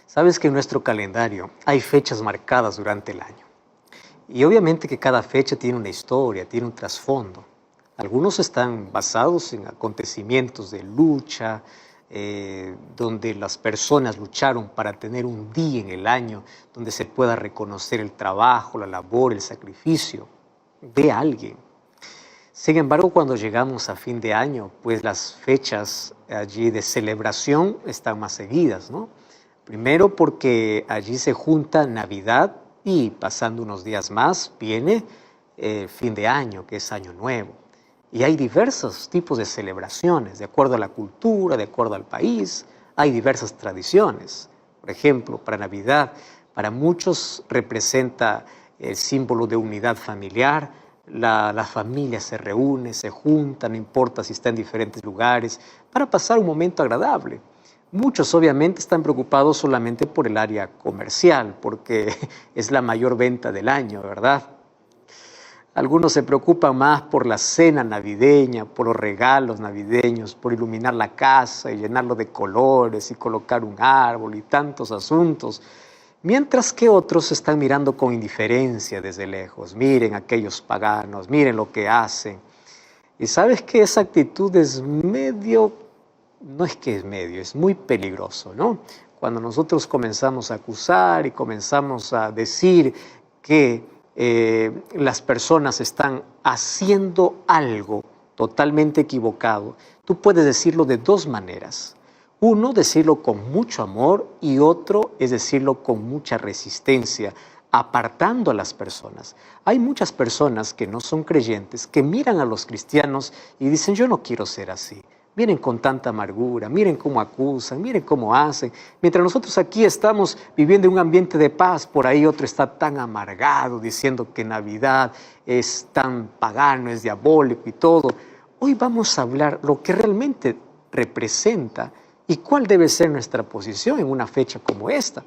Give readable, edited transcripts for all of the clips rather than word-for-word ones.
Sabes que en nuestro calendario hay fechas marcadas durante el año. Y obviamente que cada fecha tiene una historia, tiene un trasfondo. Algunos están basados en acontecimientos de lucha, donde las personas lucharon para tener un día en el año donde se pueda reconocer el trabajo, la labor, el sacrificio de alguien. Sin embargo, cuando llegamos a fin de año, pues las fechas allí de celebración están más seguidas, ¿no? Primero porque allí se junta Navidad y pasando unos días más viene fin de año, que es Año Nuevo. Y hay diversos tipos de celebraciones, de acuerdo a la cultura, de acuerdo al país, hay diversas tradiciones. Por ejemplo, para Navidad, para muchos representa el símbolo de unidad familiar. La familia se reúne, se junta, no importa si está en diferentes lugares, para pasar un momento agradable. Muchos obviamente están preocupados solamente por el área comercial, porque es la mayor venta del año, ¿verdad? Algunos se preocupan más por la cena navideña, por los regalos navideños, por iluminar la casa y llenarlo de colores y colocar un árbol y tantos asuntos. Mientras que otros están mirando con indiferencia desde lejos. Miren aquellos paganos, miren lo que hacen. Y sabes que esa actitud es no es que es medio, es muy peligroso, ¿no? Cuando nosotros comenzamos a acusar y comenzamos a decir que las personas están haciendo algo totalmente equivocado, tú puedes decirlo de dos maneras. Uno, decirlo con mucho amor y otro es decirlo con mucha resistencia, apartando a las personas. Hay muchas personas que no son creyentes, que miran a los cristianos y dicen, yo no quiero ser así. Miren con tanta amargura, miren cómo acusan, miren cómo hacen. Mientras nosotros aquí estamos viviendo en un ambiente de paz, por ahí otro está tan amargado diciendo que Navidad es tan pagano, es diabólico y todo. Hoy vamos a hablar lo que realmente representa y cuál debe ser nuestra posición en una fecha como esta.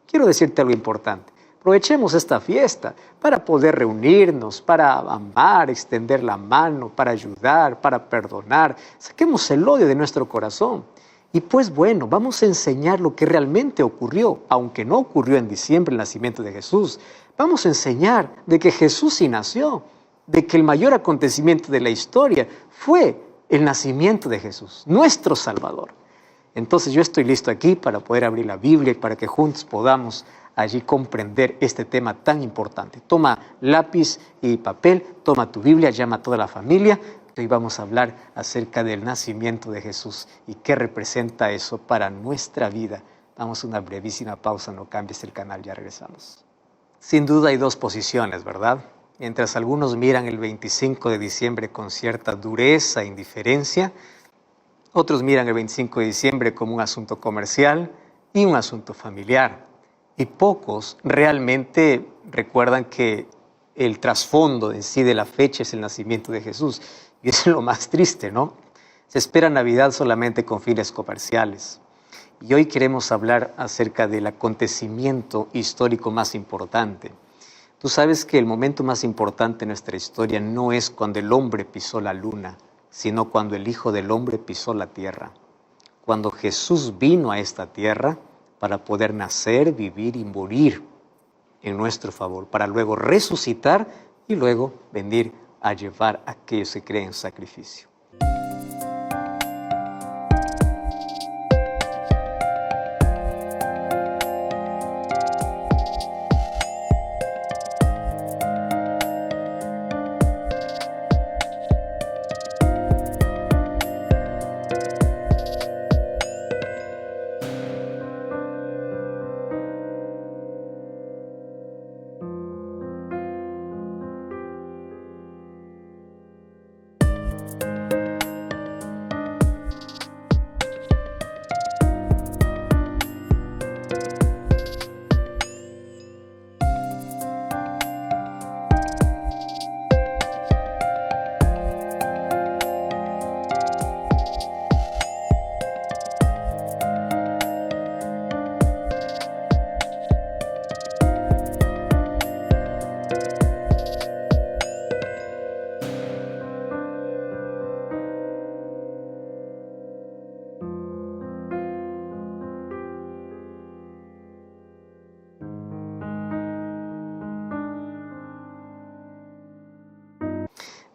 Quiero decirte algo importante. Aprovechemos esta fiesta para poder reunirnos, para amar, extender la mano, para ayudar, para perdonar. Saquemos el odio de nuestro corazón. Y pues bueno, vamos a enseñar lo que realmente ocurrió, aunque no ocurrió en diciembre el nacimiento de Jesús. Vamos a enseñar de que Jesús sí nació, de que el mayor acontecimiento de la historia fue el nacimiento de Jesús, nuestro Salvador. Entonces yo estoy listo aquí para poder abrir la Biblia y para que juntos podamos allí comprender este tema tan importante. Toma lápiz y papel, toma tu Biblia, llama a toda la familia. Hoy vamos a hablar acerca del nacimiento de Jesús y qué representa eso para nuestra vida. Vamos a una brevísima pausa, no cambies el canal, ya regresamos. Sin duda hay dos posiciones, ¿verdad? Mientras algunos miran el 25 de diciembre con cierta dureza e indiferencia, otros miran el 25 de diciembre como un asunto comercial y un asunto familiar. Y pocos realmente recuerdan que el trasfondo en sí de la fecha es el nacimiento de Jesús. Y eso es lo más triste, ¿no? Se espera Navidad solamente con fines comerciales. Y hoy queremos hablar acerca del acontecimiento histórico más importante. Tú sabes que el momento más importante en nuestra historia no es cuando el hombre pisó la luna, sino cuando el Hijo del Hombre pisó la tierra. Cuando Jesús vino a esta tierra para poder nacer, vivir y morir en nuestro favor, para luego resucitar y luego venir a llevar a aquellos que creen en sacrificio.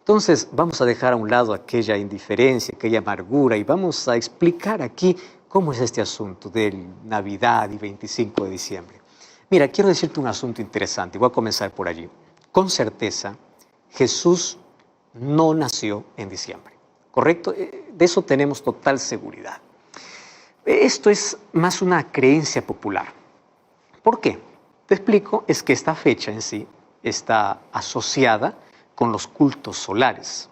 Entonces vamos a dejar a un lado aquella indiferencia, aquella amargura y vamos a explicar aquí cómo es este asunto de Navidad y 25 de diciembre. Mira, quiero decirte un asunto interesante y voy a comenzar por allí. Con certeza, Jesús no nació en diciembre, ¿correcto? De eso tenemos total seguridad. Esto es más una creencia popular. ¿Por qué? Te explico, es que esta fecha en sí está asociada con los cultos solares.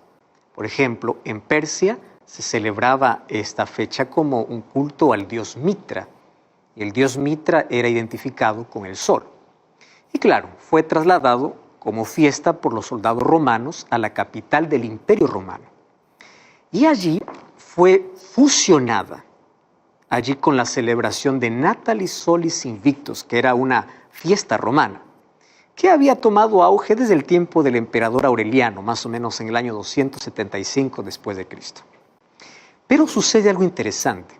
Por ejemplo, en Persia se celebraba esta fecha como un culto al dios Mitra. Y el dios Mitra era identificado con el sol. Y claro, fue trasladado como fiesta por los soldados romanos a la capital del Imperio Romano. Y allí fue fusionada, allí con la celebración de Natalis Solis Invictus, que era una fiesta romana, que había tomado auge desde el tiempo del emperador Aureliano, más o menos en el año 275 después de Cristo. Pero sucede algo interesante.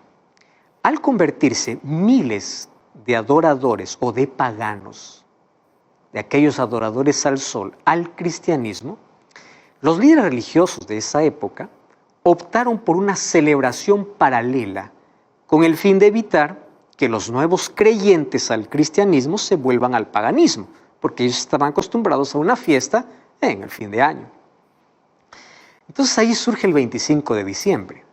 Al convertirse miles de adoradores o de paganos, de aquellos adoradores al sol, al cristianismo, los líderes religiosos de esa época optaron por una celebración paralela con el fin de evitar que los nuevos creyentes al cristianismo se vuelvan al paganismo, porque ellos estaban acostumbrados a una fiesta en el fin de año. Entonces ahí surge el 25 de diciembre.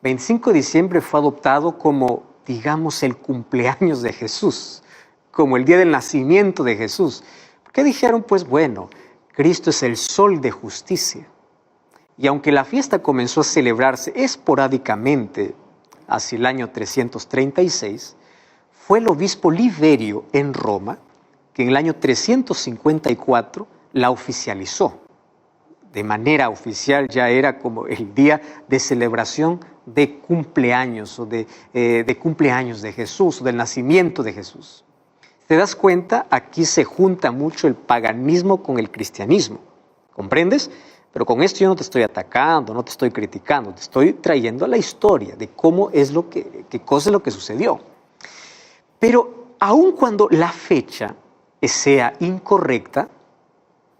25 de diciembre fue adoptado como, digamos, el cumpleaños de Jesús, como el día del nacimiento de Jesús. Porque dijeron, pues bueno, Cristo es el sol de justicia. Y aunque la fiesta comenzó a celebrarse esporádicamente hacia el año 336, fue el obispo Liberio en Roma que en el año 354 la oficializó. De manera oficial ya era como el día de celebración de cumpleaños o de cumpleaños de Jesús o del nacimiento de Jesús. ¿Te das cuenta? Aquí se junta mucho el paganismo con el cristianismo. ¿Comprendes? Pero con esto yo no te estoy atacando, no te estoy criticando, te estoy trayendo la historia de cómo es qué cosa es lo que sucedió. Pero aun cuando la fecha sea incorrecta,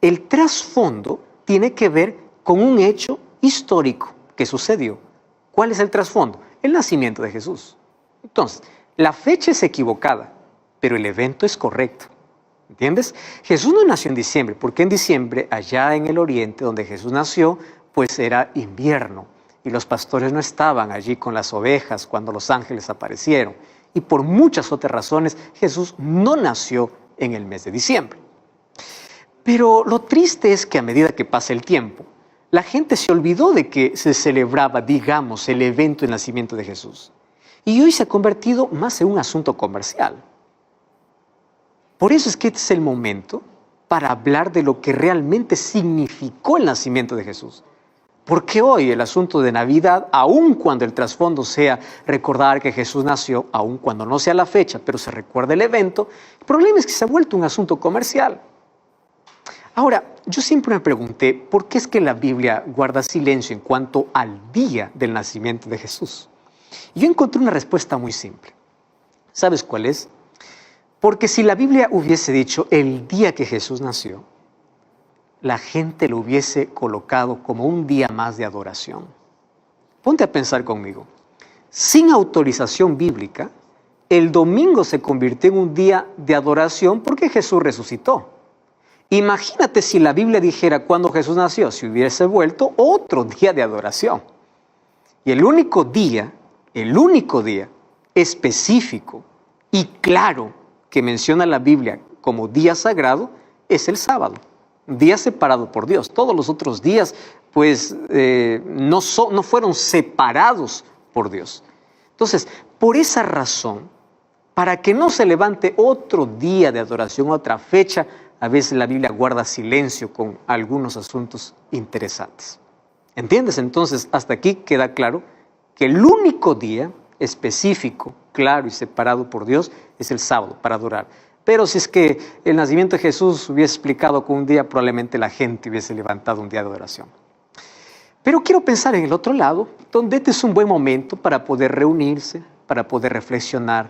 el trasfondo tiene que ver con un hecho histórico que sucedió. ¿Cuál es el trasfondo? El nacimiento de Jesús. Entonces, la fecha es equivocada, pero el evento es correcto. ¿Entiendes? Jesús no nació en diciembre, porque en diciembre, allá en el oriente donde Jesús nació, pues era invierno y los pastores no estaban allí con las ovejas cuando los ángeles aparecieron. Y por muchas otras razones, Jesús no nació en el mes de diciembre. Pero lo triste es que a medida que pasa el tiempo, la gente se olvidó de que se celebraba, digamos, el evento del nacimiento de Jesús. Y hoy se ha convertido más en un asunto comercial. Por eso es que este es el momento para hablar de lo que realmente significó el nacimiento de Jesús. Porque hoy el asunto de Navidad, aun cuando el trasfondo sea recordar que Jesús nació, aun cuando no sea la fecha, pero se recuerda el evento, el problema es que se ha vuelto un asunto comercial. Ahora, yo siempre me pregunté, ¿por qué es que la Biblia guarda silencio en cuanto al día del nacimiento de Jesús? Y yo encontré una respuesta muy simple. ¿Sabes cuál es? Porque si la Biblia hubiese dicho el día que Jesús nació, la gente lo hubiese colocado como un día más de adoración. Ponte a pensar conmigo. Sin autorización bíblica, el domingo se convirtió en un día de adoración porque Jesús resucitó. Imagínate si la Biblia dijera cuándo Jesús nació, si hubiese vuelto otro día de adoración. Y el único día específico y claro que menciona la Biblia como día sagrado es el sábado, día separado por Dios. Todos los otros días, pues, no fueron separados por Dios. Entonces, por esa razón, para que no se levante otro día de adoración, otra fecha, a veces la Biblia guarda silencio con algunos asuntos interesantes. ¿Entiendes? Entonces, hasta aquí queda claro que el único día específico, claro y separado por Dios, es el sábado para adorar. Pero si es que el nacimiento de Jesús hubiese explicado con un día, probablemente la gente hubiese levantado un día de adoración. Pero quiero pensar en el otro lado, donde este es un buen momento para poder reunirse, para poder reflexionar,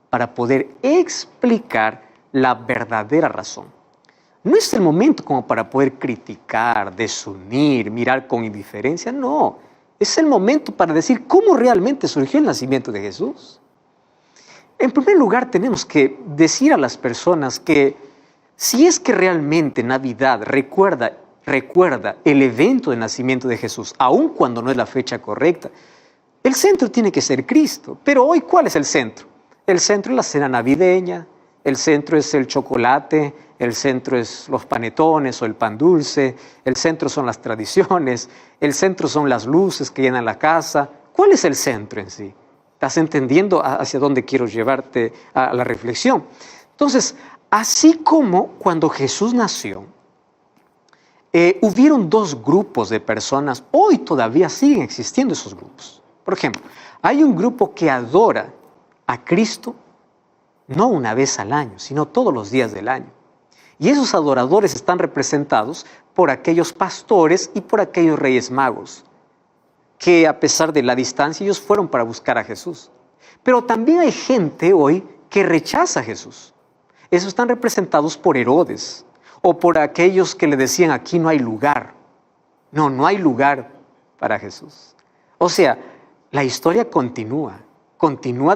para poder explicar la verdadera razón. No es el momento como para poder criticar, desunir, mirar con indiferencia, no. Es el momento para decir cómo realmente surgió el nacimiento de Jesús. En primer lugar, tenemos que decir a las personas que si es que realmente Navidad recuerda el evento del nacimiento de Jesús, aun cuando no es la fecha correcta, el centro tiene que ser Cristo. Pero hoy, ¿cuál es el centro? El centro es la cena navideña, el centro es el chocolate, el centro es los panetones o el pan dulce, el centro son las tradiciones, el centro son las luces que llenan la casa. ¿Cuál es el centro en sí? ¿Estás entendiendo hacia dónde quiero llevarte a la reflexión? Entonces, así como cuando Jesús nació, hubieron dos grupos de personas, hoy todavía siguen existiendo esos grupos. Por ejemplo, hay un grupo que adora a Cristo no una vez al año, sino todos los días del año. Y esos adoradores están representados por aquellos pastores y por aquellos reyes magos, que a pesar de la distancia ellos fueron para buscar a Jesús. Pero también hay gente hoy que rechaza a Jesús. Esos están representados por Herodes o por aquellos que le decían aquí no hay lugar. No hay lugar para Jesús. O sea, la historia continúa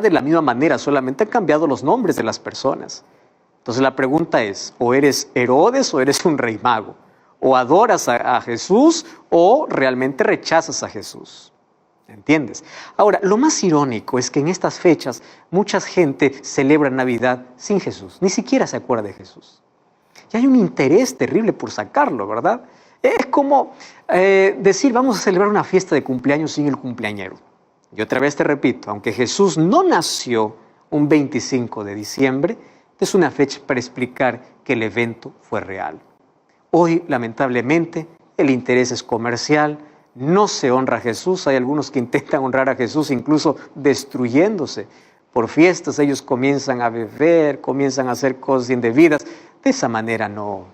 de la misma manera, solamente han cambiado los nombres de las personas. Entonces la pregunta es, o eres Herodes o eres un rey mago, o adoras a Jesús o realmente rechazas a Jesús. ¿Entiendes? Ahora, lo más irónico es que en estas fechas mucha gente celebra Navidad sin Jesús, ni siquiera se acuerda de Jesús. Y hay un interés terrible por sacarlo, ¿verdad? Es como decir, vamos a celebrar una fiesta de cumpleaños sin el cumpleañero. Y otra vez te repito, aunque Jesús no nació un 25 de diciembre, es una fecha para explicar que el evento fue real. Hoy, lamentablemente, el interés es comercial, no se honra a Jesús. Hay algunos que intentan honrar a Jesús incluso destruyéndose. Por fiestas ellos comienzan a beber, comienzan a hacer cosas indebidas. De esa manera no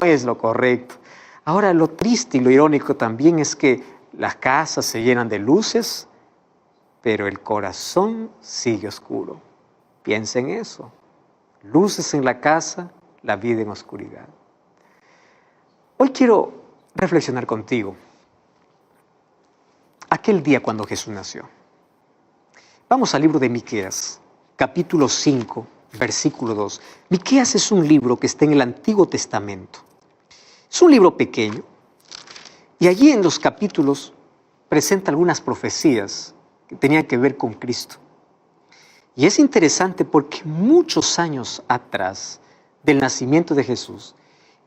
es lo correcto. Ahora, lo triste y lo irónico también es que las casas se llenan de luces, pero el corazón sigue oscuro. Piensa en eso. Luces en la casa, la vida en oscuridad. Hoy quiero reflexionar contigo. Aquel día cuando Jesús nació. Vamos al libro de Miqueas, capítulo 5, versículo 2. Miqueas es un libro que está en el Antiguo Testamento. Es un libro pequeño y allí en los capítulos presenta algunas profecías que tenían que ver con Cristo. Y es interesante porque muchos años atrás del nacimiento de Jesús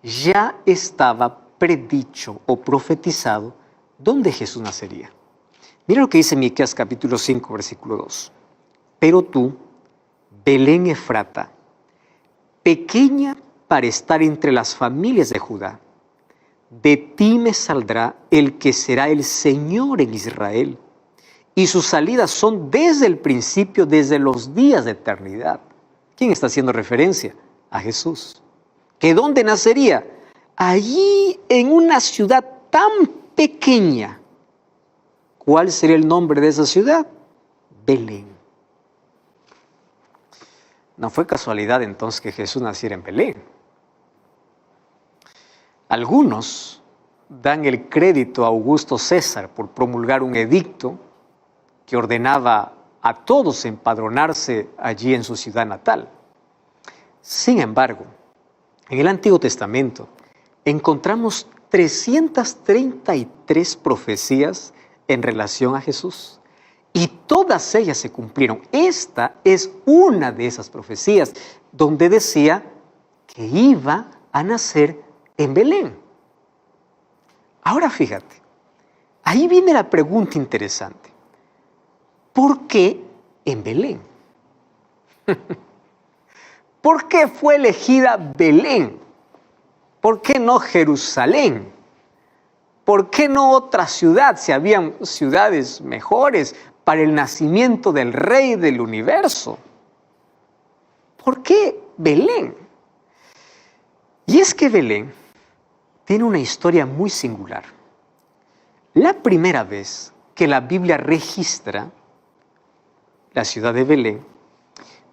ya estaba predicho o profetizado dónde Jesús nacería. Mira lo que dice Miqueas capítulo 5, versículo 2. Pero tú, Belén Efrata, pequeña para estar entre las familias de Judá, de ti me saldrá el que será el Señor en Israel, y sus salidas son desde el principio, desde los días de eternidad. ¿Quién está haciendo referencia? A Jesús. ¿Que dónde nacería? Allí en una ciudad tan pequeña. ¿Cuál sería el nombre de esa ciudad? Belén. No fue casualidad entonces que Jesús naciera en Belén. Algunos dan el crédito a Augusto César por promulgar un edicto que ordenaba a todos empadronarse allí en su ciudad natal. Sin embargo, en el Antiguo Testamento encontramos 333 profecías en relación a Jesús y todas ellas se cumplieron. Esta es una de esas profecías donde decía que iba a nacer en Belén. Ahora fíjate, ahí viene la pregunta interesante. ¿Por qué en Belén? ¿Por qué fue elegida Belén? ¿Por qué no Jerusalén? ¿Por qué no otra ciudad si habían ciudades mejores para el nacimiento del Rey del universo? ¿Por qué Belén? Y es que Belén tiene una historia muy singular. La primera vez que la Biblia registra la ciudad de Belén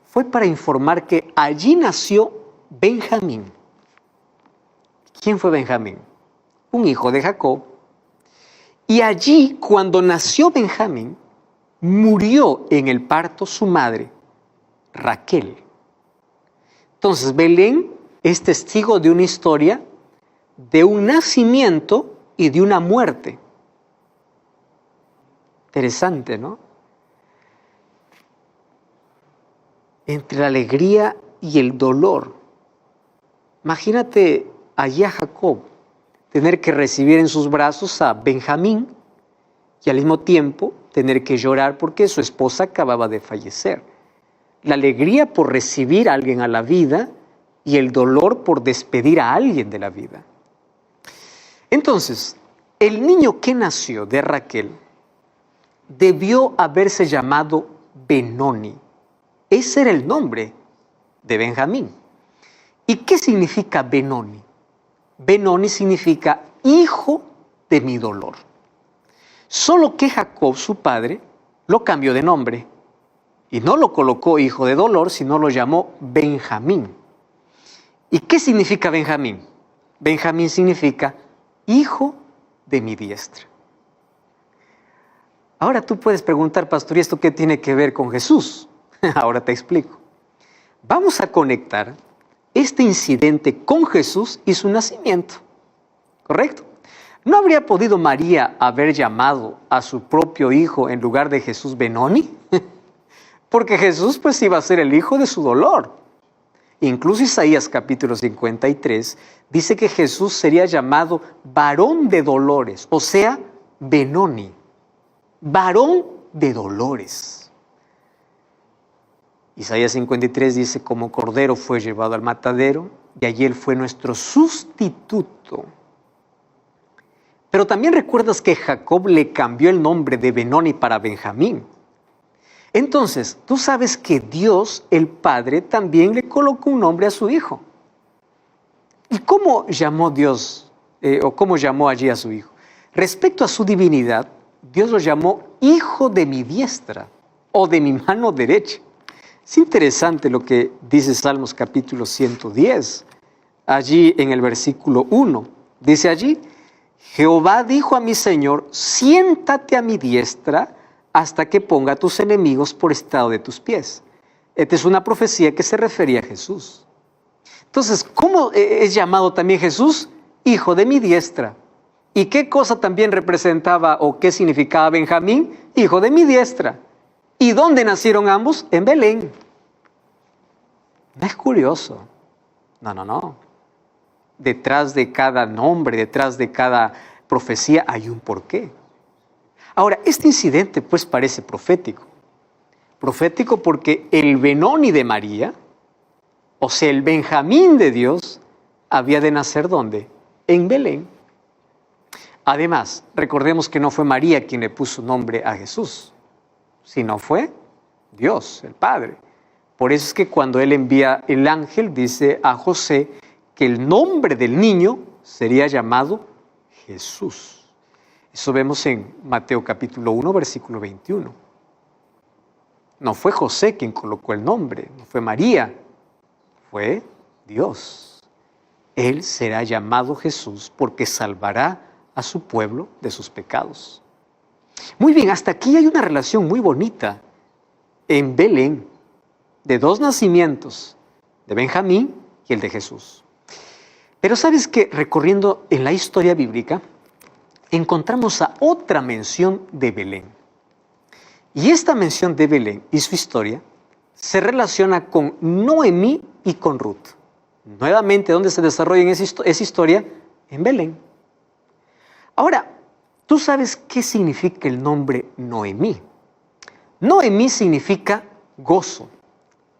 fue para informar que allí nació Benjamín. ¿Quién fue Benjamín? Un hijo de Jacob. Y allí, cuando nació Benjamín, murió en el parto su madre, Raquel. Entonces, Belén es testigo de una historia, de un nacimiento y de una muerte. Interesante, ¿no? Entre la alegría y el dolor. Imagínate allí a Jacob tener que recibir en sus brazos a Benjamín y al mismo tiempo tener que llorar porque su esposa acababa de fallecer. La alegría por recibir a alguien a la vida y el dolor por despedir a alguien de la vida. Entonces, el niño que nació de Raquel debió haberse llamado Benoni. Ese era el nombre de Benjamín. ¿Y qué significa Benoni? Benoni significa hijo de mi dolor. Solo que Jacob, su padre, lo cambió de nombre y no lo colocó hijo de dolor, sino lo llamó Benjamín. ¿Y qué significa Benjamín? Benjamín significa hijo de mi diestra. Ahora tú puedes preguntar, pastor, ¿y esto qué tiene que ver con Jesús? Ahora te explico. Vamos a conectar este incidente con Jesús y su nacimiento. ¿Correcto? ¿No habría podido María haber llamado a su propio hijo en lugar de Jesús Benoni? Porque Jesús pues iba a ser el hijo de su dolor. Incluso Isaías capítulo 53 dice que Jesús sería llamado varón de dolores, o sea, Benoni, varón de dolores. Isaías 53 dice, como cordero fue llevado al matadero y allí él fue nuestro sustituto. Pero también recuerdas que Jacob le cambió el nombre de Benoni para Benjamín. Entonces, tú sabes que Dios, el Padre, también le colocó un nombre a su hijo. ¿Y cómo llamó Dios, o cómo llamó allí a su hijo? Respecto a su divinidad, Dios lo llamó hijo de mi diestra o de mi mano derecha. Es interesante lo que dice Salmos capítulo 110. Allí en el versículo 1, dice allí, Jehová dijo a mi Señor, siéntate a mi diestra hasta que ponga a tus enemigos por estrado de tus pies. Esta es una profecía que se refería a Jesús. Entonces, ¿cómo es llamado también Jesús? Hijo de mi diestra. ¿Y qué cosa también representaba o qué significaba Benjamín? Hijo de mi diestra. ¿Y dónde nacieron ambos? En Belén. ¿No es curioso? No. Detrás de cada nombre, detrás de cada profecía hay un porqué. Ahora, este incidente pues parece profético. Profético porque el Benoni de María, o sea, el Benjamín de Dios, había de nacer ¿dónde? En Belén. Además, recordemos que no fue María quien le puso nombre a Jesús, sino fue Dios, el Padre. Por eso es que cuando él envía el ángel, dice a José que el nombre del niño sería llamado Jesús. Eso vemos en Mateo capítulo 1, versículo 21. No fue José quien colocó el nombre, no fue María, fue Dios. Él será llamado Jesús porque salvará a su pueblo de sus pecados. Muy bien, hasta aquí hay una relación muy bonita en Belén de dos nacimientos, de Benjamín y el de Jesús. Pero sabes que recorriendo en la historia bíblica encontramos a otra mención de Belén. Y esta mención de Belén y su historia se relaciona con Noemí y con Ruth. Nuevamente, ¿dónde se desarrolla esa historia? En Belén. Ahora, ¿tú sabes qué significa el nombre Noemí? Noemí significa gozo,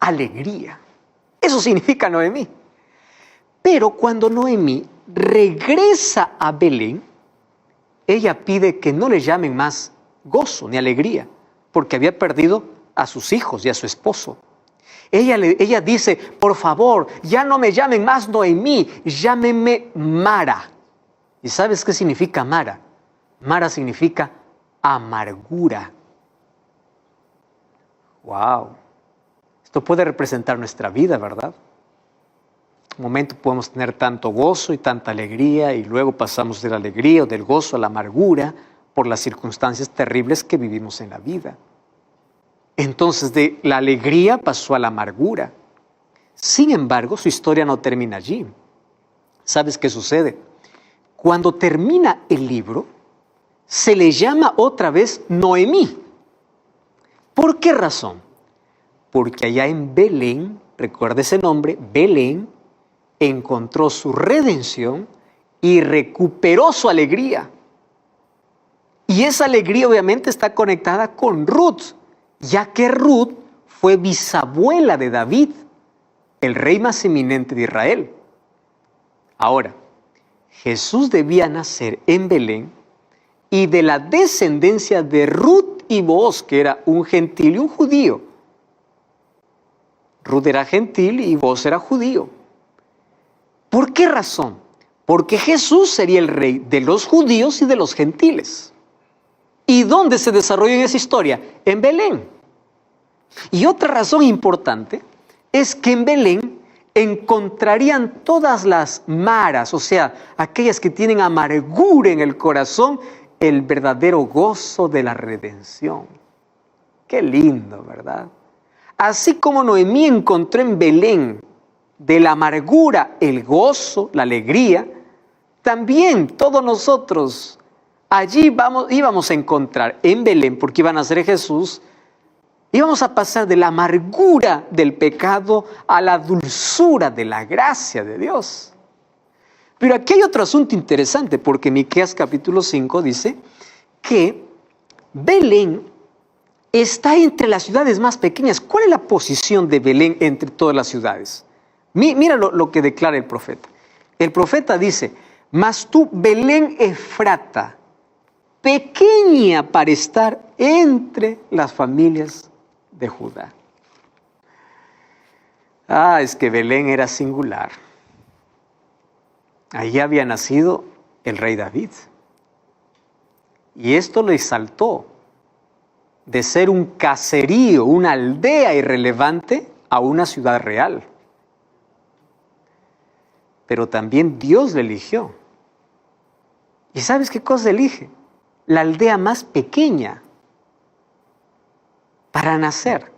alegría. Eso significa Noemí. Pero cuando Noemí regresa a Belén, ella pide que no le llamen más gozo ni alegría, porque había perdido a sus hijos y a su esposo. Ella dice, por favor, ya no me llamen más Noemí, llámenme Mara. ¿Y sabes qué significa Mara? Mara significa amargura. ¡Wow! Esto puede representar nuestra vida, ¿verdad? Un momento podemos tener tanto gozo y tanta alegría y luego pasamos de la alegría o del gozo a la amargura por las circunstancias terribles que vivimos en la vida. Entonces de la alegría pasó a la amargura. Sin embargo, su historia no termina allí. ¿Sabes qué sucede? Cuando termina el libro, se le llama otra vez Noemí. ¿Por qué razón? Porque allá en Belén, recuerda ese nombre, Belén, encontró su redención y recuperó su alegría. Y esa alegría obviamente está conectada con Ruth, ya que Ruth fue bisabuela de David, el rey más eminente de Israel. Ahora, Jesús debía nacer en Belén y de la descendencia de Ruth y Booz, que era un gentil y un judío. Ruth era gentil y Booz era judío. ¿Por qué razón? Porque Jesús sería el rey de los judíos y de los gentiles. ¿Y dónde se desarrolló en esa historia? En Belén. Y otra razón importante es que en Belén encontrarían todas las maras, o sea, aquellas que tienen amargura en el corazón, el verdadero gozo de la redención. Qué lindo, ¿verdad? Así como Noemí encontró en Belén de la amargura el gozo, la alegría, también todos nosotros allí íbamos a encontrar en Belén, porque iban a ser Jesús, íbamos a pasar de la amargura del pecado a la dulzura de la gracia de Dios. Pero aquí hay otro asunto interesante, porque Miqueas capítulo 5 dice que Belén está entre las ciudades más pequeñas. ¿Cuál es la posición de Belén entre todas las ciudades? Mira lo que declara el profeta. El profeta dice, mas tú, Belén Efrata, pequeña para estar entre las familias de Judá. Es que Belén era singular. Allí había nacido el rey David. Y esto lo exaltó de ser un caserío, una aldea irrelevante, a una ciudad real. Pero también Dios le eligió. ¿Y sabes qué cosa elige? La aldea más pequeña para nacer.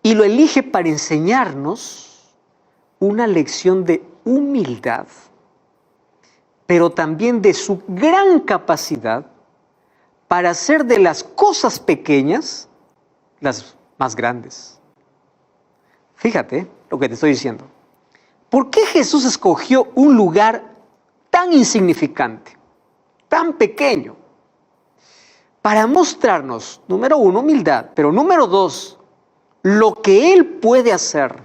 Y lo elige para enseñarnos una lección de humildad, pero también de su gran capacidad para hacer de las cosas pequeñas las más grandes. Fíjate lo que te estoy diciendo. ¿Por qué Jesús escogió un lugar tan insignificante, tan pequeño? Para mostrarnos, número uno, humildad, pero número dos, lo que Él puede hacer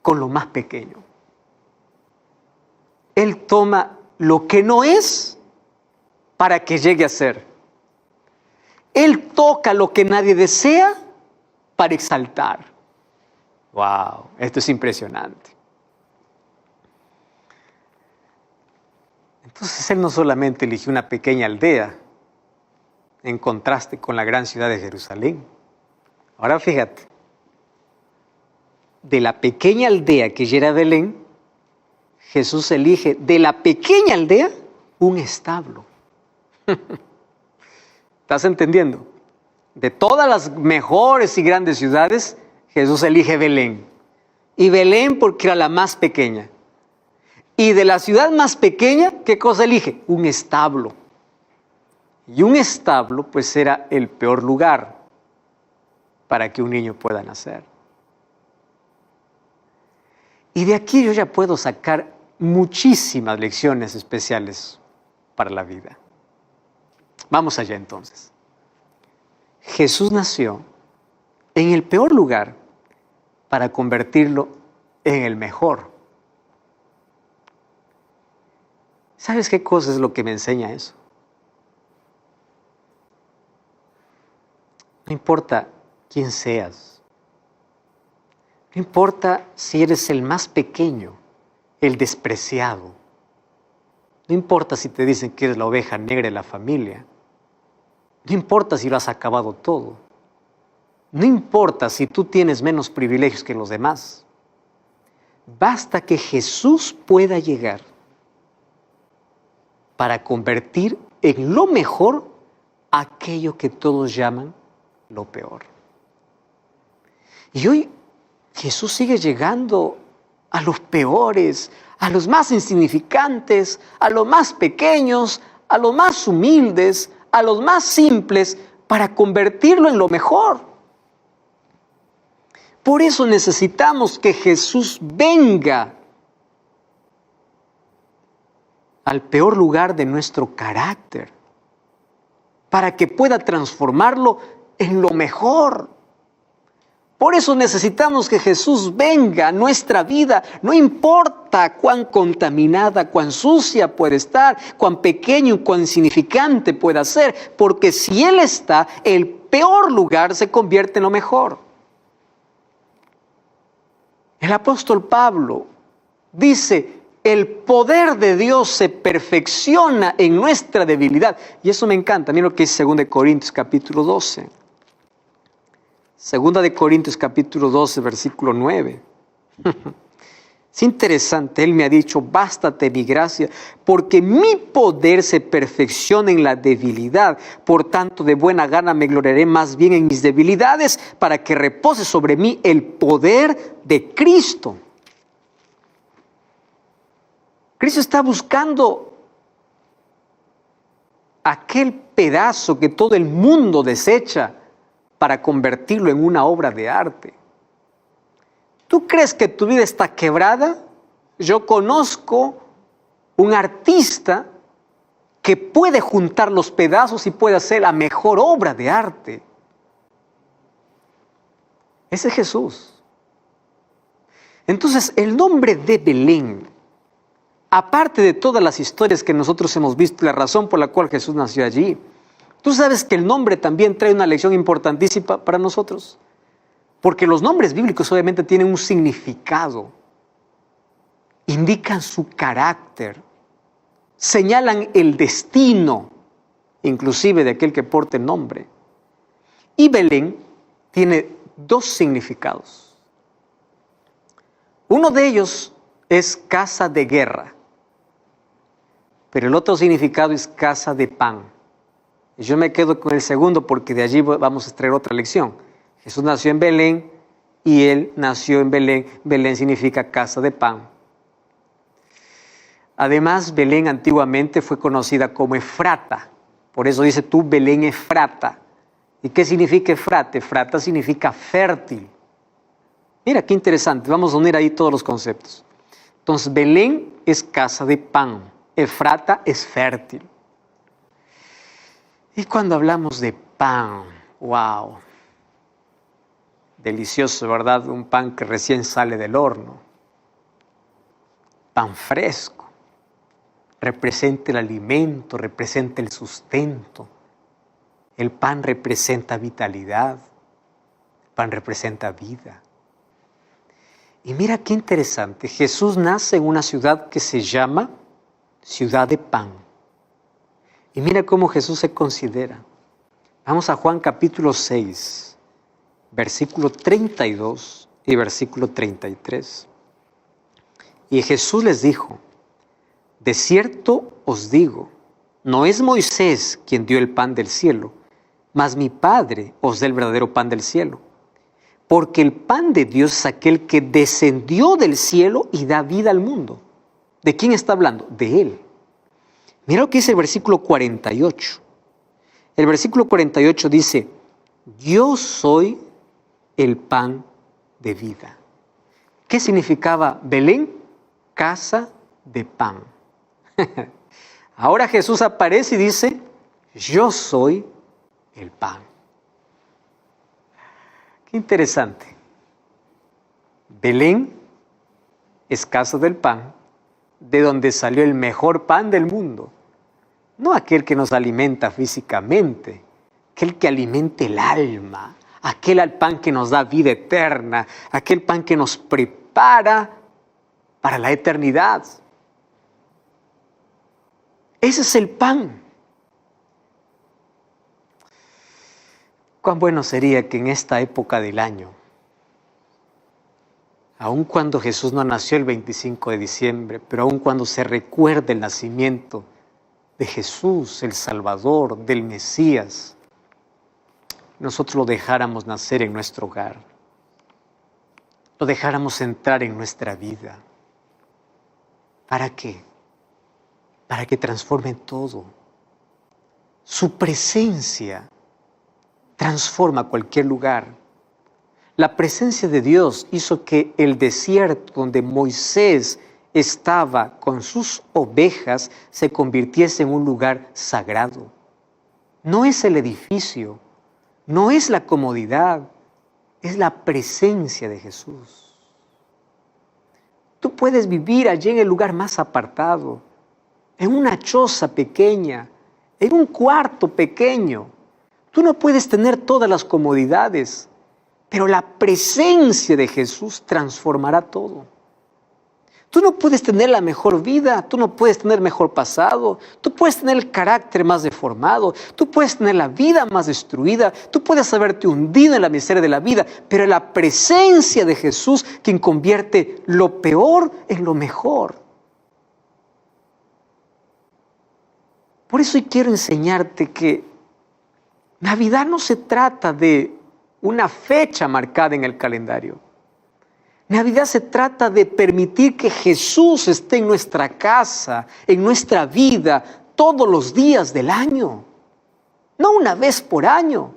con lo más pequeño. Él toma lo que no es para que llegue a ser. Él toca lo que nadie desea para exaltar. ¡Wow! Esto es impresionante. Entonces Él no solamente eligió una pequeña aldea en contraste con la gran ciudad de Jerusalén. Ahora fíjate, de la pequeña aldea que ya era Belén, Jesús elige de la pequeña aldea un establo. ¿Estás entendiendo? De todas las mejores y grandes ciudades, Jesús elige Belén. Y Belén porque era la más pequeña. Y de la ciudad más pequeña, ¿qué cosa elige? Un establo. Y un establo pues era el peor lugar para que un niño pueda nacer. Y de aquí yo ya puedo sacar muchísimas lecciones especiales para la vida. Vamos allá entonces. Jesús nació en el peor lugar para convertirlo en el mejor. ¿Sabes qué cosa es lo que me enseña eso? No importa quién seas. No importa si eres el más pequeño, el despreciado. No importa si te dicen que eres la oveja negra de la familia. No importa si lo has acabado todo. No importa si tú tienes menos privilegios que los demás. Basta que Jesús pueda llegar para convertir en lo mejor aquello que todos llaman lo peor. Y hoy Jesús sigue llegando a los peores, a los más insignificantes, a los más pequeños, a los más humildes, a los más simples, para convertirlo en lo mejor. Por eso necesitamos que Jesús venga al peor lugar de nuestro carácter, para que pueda transformarlo en lo mejor. Por eso necesitamos que Jesús venga a nuestra vida, no importa cuán contaminada, cuán sucia puede estar, cuán pequeño y cuán insignificante pueda ser, porque si Él está, el peor lugar se convierte en lo mejor. El apóstol Pablo dice, el poder de Dios se perfecciona en nuestra debilidad. Y eso me encanta. Mira lo que dice 2 Corintios capítulo 12. 2 Corintios capítulo 12, versículo 9. Es interesante. Él me ha dicho, bástate mi gracia, porque mi poder se perfecciona en la debilidad. Por tanto, de buena gana me gloriaré más bien en mis debilidades, para que repose sobre mí el poder de Cristo. Cristo está buscando aquel pedazo que todo el mundo desecha para convertirlo en una obra de arte. ¿Tú crees que tu vida está quebrada? Yo conozco un artista que puede juntar los pedazos y puede hacer la mejor obra de arte. Ese es Jesús. Entonces, el nombre de Belén, aparte de todas las historias que nosotros hemos visto, la razón por la cual Jesús nació allí, tú sabes que el nombre también trae una lección importantísima para nosotros. Porque los nombres bíblicos obviamente tienen un significado, indican su carácter, señalan el destino, inclusive de aquel que porte el nombre. Y Belén tiene dos significados. Uno de ellos es casa de guerra, pero el otro significado es casa de pan. Y yo me quedo con el segundo porque de allí vamos a extraer otra lección. Jesús nació en Belén y Él nació en Belén. Belén significa casa de pan. Además, Belén antiguamente fue conocida como Efrata. Por eso dice tú, Belén Efrata. ¿Y qué significa Efrata? Efrata significa fértil. Mira, qué interesante. Vamos a unir ahí todos los conceptos. Entonces, Belén es casa de pan. Efrata es fértil. Y cuando hablamos de pan, wow, delicioso, ¿verdad? Un pan que recién sale del horno. Pan fresco. Representa el alimento, representa el sustento. El pan representa vitalidad. El pan representa vida. Y mira qué interesante. Jesús nace en una ciudad que se llama Ciudad de Pan. Y mira cómo Jesús se considera. Vamos a Juan capítulo 6, versículo 32 y versículo 33. Y Jesús les dijo, de cierto os digo, no es Moisés quien dio el pan del cielo, mas mi Padre os da el verdadero pan del cielo. Porque el pan de Dios es aquel que descendió del cielo y da vida al mundo. ¿De quién está hablando? De Él. Mira lo que dice el versículo 48. El versículo 48 dice, yo soy el pan de vida. ¿Qué significaba Belén? Casa de pan. Ahora Jesús aparece y dice, yo soy el pan. Qué interesante. Belén es casa del pan, de donde salió el mejor pan del mundo. No aquel que nos alimenta físicamente, aquel que alimenta el alma, aquel pan que nos da vida eterna, aquel pan que nos prepara para la eternidad. Ese es el pan. Cuán bueno sería que en esta época del año Aun cuando Jesús no nació el 25 de diciembre, pero aun cuando se recuerda el nacimiento de Jesús, el Salvador, del Mesías, nosotros lo dejáramos nacer en nuestro hogar, lo dejáramos entrar en nuestra vida. ¿Para qué? Para que transforme todo. Su presencia transforma cualquier lugar. La presencia de Dios hizo que el desierto donde Moisés estaba con sus ovejas se convirtiese en un lugar sagrado. No es el edificio, no es la comodidad, es la presencia de Jesús. Tú puedes vivir allí en el lugar más apartado, en una choza pequeña, en un cuarto pequeño. Tú no puedes tener todas las comodidades, pero la presencia de Jesús transformará todo. Tú no puedes tener la mejor vida, tú no puedes tener mejor pasado, tú puedes tener el carácter más deformado, tú puedes tener la vida más destruida, tú puedes haberte hundido en la miseria de la vida, pero es la presencia de Jesús quien convierte lo peor en lo mejor. Por eso hoy quiero enseñarte que Navidad no se trata de una fecha marcada en el calendario. Navidad se trata de permitir que Jesús esté en nuestra casa, en nuestra vida, todos los días del año, no una vez por año.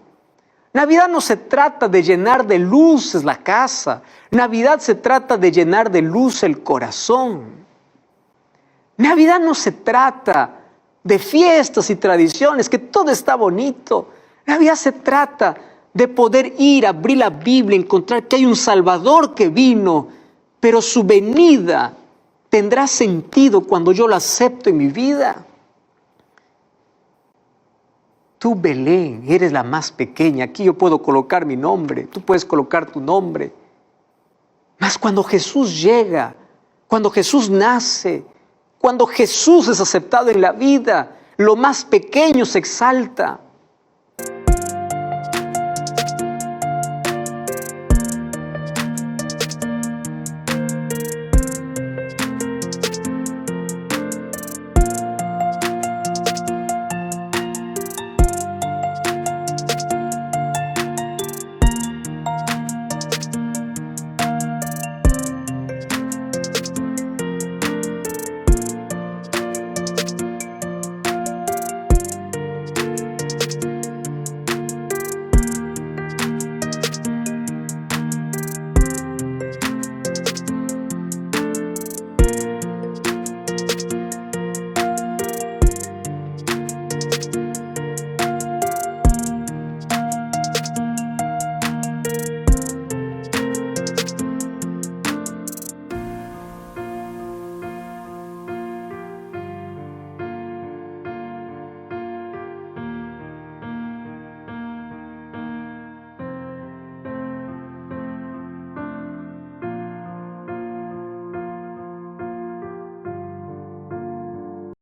Navidad no se trata de llenar de luces la casa. Navidad se trata de llenar de luz el corazón. Navidad no se trata de fiestas y tradiciones, que todo está bonito. Navidad se trata de poder ir, abrir la Biblia, encontrar que hay un Salvador que vino, pero su venida tendrá sentido cuando yo lo acepto en mi vida. Tú, Belén, eres la más pequeña. Aquí yo puedo colocar mi nombre, tú puedes colocar tu nombre. Mas cuando Jesús llega, cuando Jesús nace, cuando Jesús es aceptado en la vida, lo más pequeño se exalta.